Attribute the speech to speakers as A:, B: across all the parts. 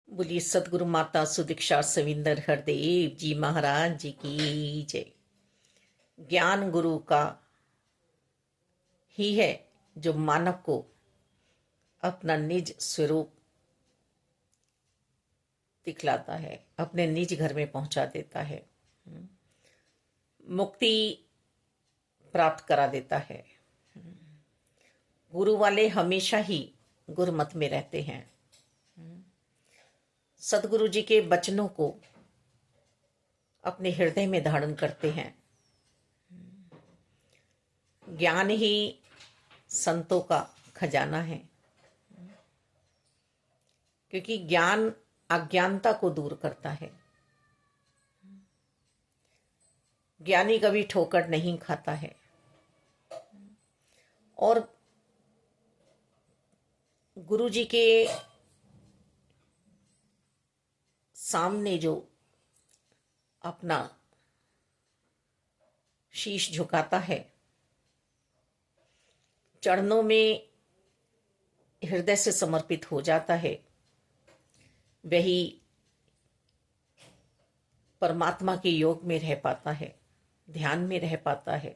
A: बोलिए सदगुरु माता सुदीक्षा सविंदर हरदेव जी महाराज जी की जय। ज्ञान गुरु का ही है जो मानव को अपना निज स्वरूप दिखलाता है, अपने निज घर में पहुंचा देता है, मुक्ति प्राप्त करा देता है। गुरु वाले हमेशा ही गुरुमत में रहते हैं। सदगुरु जी के वचनों को अपने हृदय में धारण करते हैं। ज्ञान ही संतों का खजाना है, क्योंकि ज्ञान अज्ञानता को दूर करता है। ज्ञानी कभी ठोकर नहीं खाता है और गुरु जी के सामने जो अपना शीश झुकाता है, चरणों में हृदय से समर्पित हो जाता है, वही परमात्मा के योग में रह पाता है, ध्यान में रह पाता है।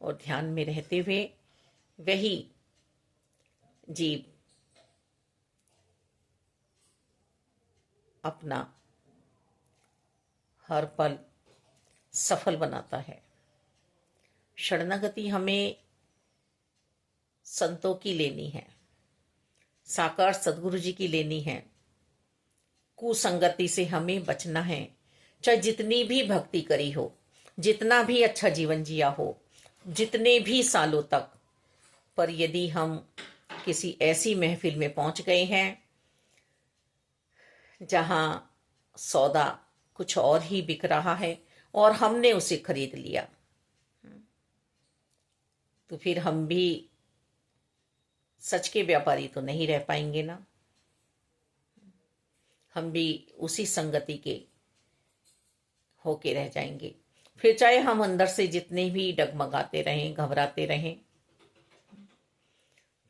A: और ध्यान में रहते हुए वही जीव अपना हर पल सफल बनाता है। शरणागति हमें संतों की लेनी है, साकार सदगुरु जी की लेनी है। कुसंगति से हमें बचना है। चाहे जितनी भी भक्ति करी हो, जितना भी अच्छा जीवन जिया हो, जितने भी सालों तक, पर यदि हम किसी ऐसी महफिल में पहुंच गए हैं जहां सौदा कुछ और ही बिक रहा है और हमने उसे खरीद लिया, तो फिर हम भी सच के व्यापारी तो नहीं रह पाएंगे ना। हम भी उसी संगति के होके रह जाएंगे। फिर चाहे हम अंदर से जितने भी डगमगाते रहें, घबराते रहें,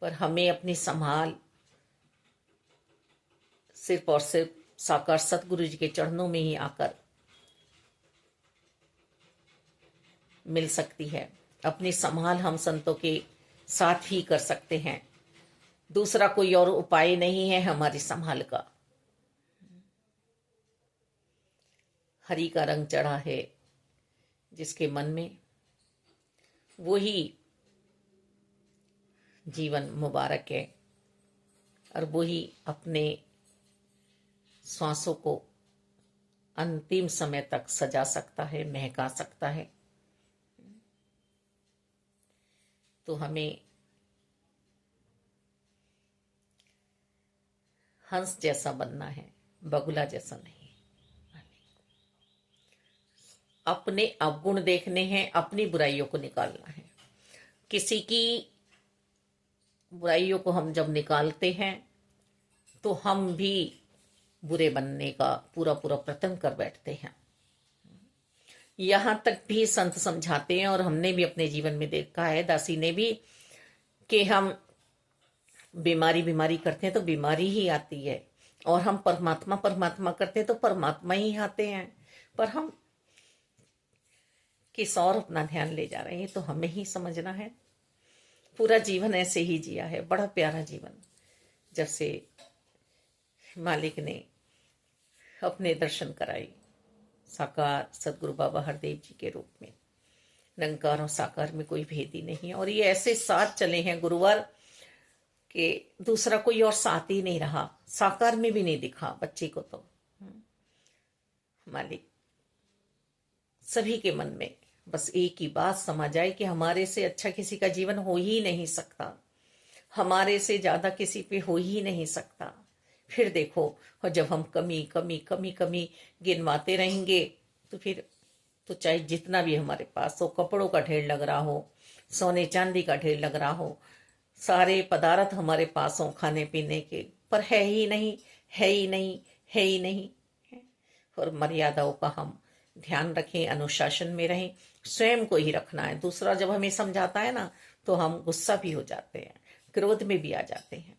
A: पर हमें अपनी संभाल सिर्फ और सिर्फ साकार सतगुरु जी के चरणों में ही आकर मिल सकती है। अपनी संभाल हम संतों के साथ ही कर सकते हैं। दूसरा कोई और उपाय नहीं है हमारी संभाल का। हरि का रंग चढ़ा है जिसके मन में, वो ही जीवन मुबारक है और वो ही अपने श्वासों को अंतिम समय तक सजा सकता है, महका सकता है। तो हमें हंस जैसा बनना है, बगुला जैसा नहीं। अपने अवगुण देखने हैं, अपनी बुराइयों को निकालना है। किसी की बुराइयों को हम जब निकालते हैं तो हम भी बुरे बनने का पूरा पूरा प्रयत्न कर बैठते हैं। यहां तक भी संत समझाते हैं और हमने भी अपने जीवन में देखा है, दासी ने भी, कि हम बीमारी करते हैं तो बीमारी ही आती है, और हम परमात्मा परमात्मा करते हैं तो परमात्मा ही आते हैं। पर हम किस और अपना ध्यान ले जा रहे हैं, तो हमें ही समझना है। पूरा जीवन ऐसे ही जिया है, बड़ा प्यारा जीवन, जब से मालिक ने अपने दर्शन कराए साकार सदगुरु बाबा हरदेव जी के रूप में। निरंकार और साकार में कोई भेद ही नहीं है, और ये ऐसे साथ चले हैं गुरुवार के दूसरा कोई और साथ ही नहीं रहा। साकार में भी नहीं दिखा बच्चे को, तो मालिक सभी के मन में बस एक ही बात समा जाए कि हमारे से अच्छा किसी का जीवन हो ही नहीं सकता, हमारे से ज्यादा किसी पे हो ही नहीं सकता। फिर देखो, और जब हम कमी कमी कमी कमी गिनवाते रहेंगे, तो फिर तो चाहे जितना भी हमारे पास हो, कपड़ों का ढेर लग रहा हो, सोने चांदी का ढेर लग रहा हो, सारे पदार्थ हमारे पास हो खाने पीने के, पर है ही नहीं, है ही नहीं, है ही नहीं। और मर्यादाओं का हम ध्यान रखें, अनुशासन में रहें। स्वयं को ही रखना है। दूसरा जब हमें समझाता है ना, तो हम गुस्सा भी हो जाते हैं, क्रोध में भी आ जाते हैं।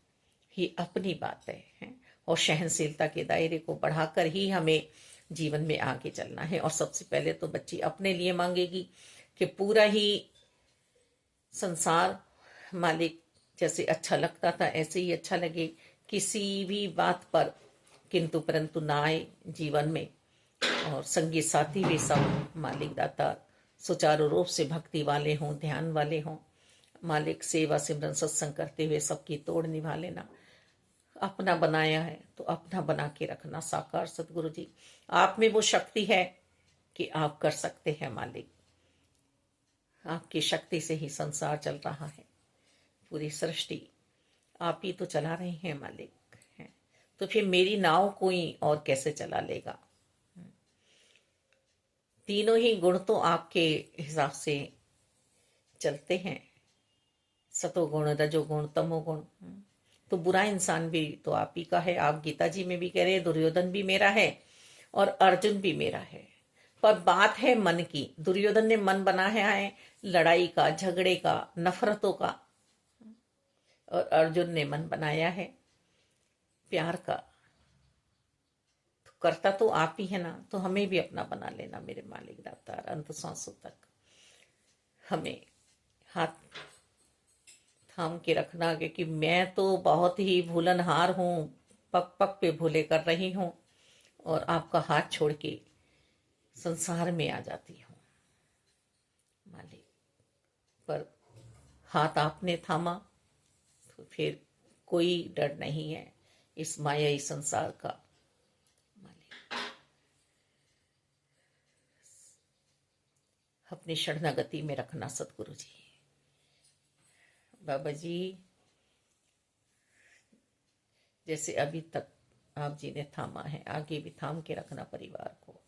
A: ये अपनी बात है। और सहनशीलता के दायरे को बढ़ाकर ही हमें जीवन में आगे चलना है। और सबसे पहले तो बच्ची अपने लिए मांगेगी कि पूरा ही संसार मालिक जैसे अच्छा लगता था ऐसे ही अच्छा लगे, किसी भी बात पर किंतु परंतु ना आए जीवन में। और संगी साथी भी सब मालिक दाता सुचारू रूप से भक्ति वाले हों, ध्यान वाले हों। मालिक सेवा सिमरन सत्संग करते हुए सबकी तोड़ निभा लेना। अपना बनाया है तो अपना बना के रखना। साकार सतगुरु जी, आप में वो शक्ति है कि आप कर सकते हैं मालिक। आपकी शक्ति से ही संसार चल रहा है, पूरी सृष्टि आप ही तो चला रहे हैं मालिक हैं। तो फिर मेरी नाव कोई और कैसे चला लेगा। तीनों ही गुण तो आपके हिसाब से चलते हैं, सतोगुण रजोगुण तमोगुण। तो बुरा इंसान भी तो आप ही का है। आप गीता जी में भी कह रहे हैं दुर्योधन भी मेरा है और अर्जुन भी मेरा है। पर बात है मन की। दुर्योधन ने मन बनाया है लड़ाई का, झगड़े का, नफरतों का, और अर्जुन ने मन बनाया है प्यार का। तो करता तो आप ही है ना, तो हमें भी अपना बना लेना मेरे मालिक दातार। अंत सांसों तक हमें हाथ थाम के रखना, क्योंकि मैं तो बहुत ही भूलनहार हूँ, पग पग पे भूले कर रही हूँ, और आपका हाथ छोड़ के संसार में आ जाती हूँ मालिक। पर हाथ आपने थामा तो फिर कोई डर नहीं है इस मायाई संसार का मालिक। अपनी शरणागति में रखना सतगुरु जी। बाबा जी जैसे अभी तक आप जी ने थामा है, आगे भी थाम के रखना परिवार को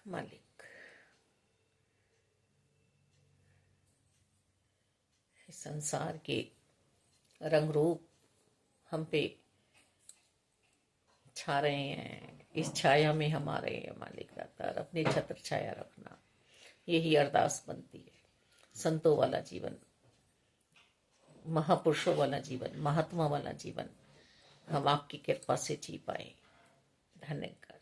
A: मालिक। संसार के रंग रूप हम पे छा रहे हैं, इस छाया में हम आ रहे हैं मालिक दातार। अपनी छत्र छाया रखना, यही अरदास बनती है। संतों वाला जीवन, महापुरुषों वाला जीवन, महात्मा वाला जीवन हम आपकी कृपा से जी पाए। धन्यवाद।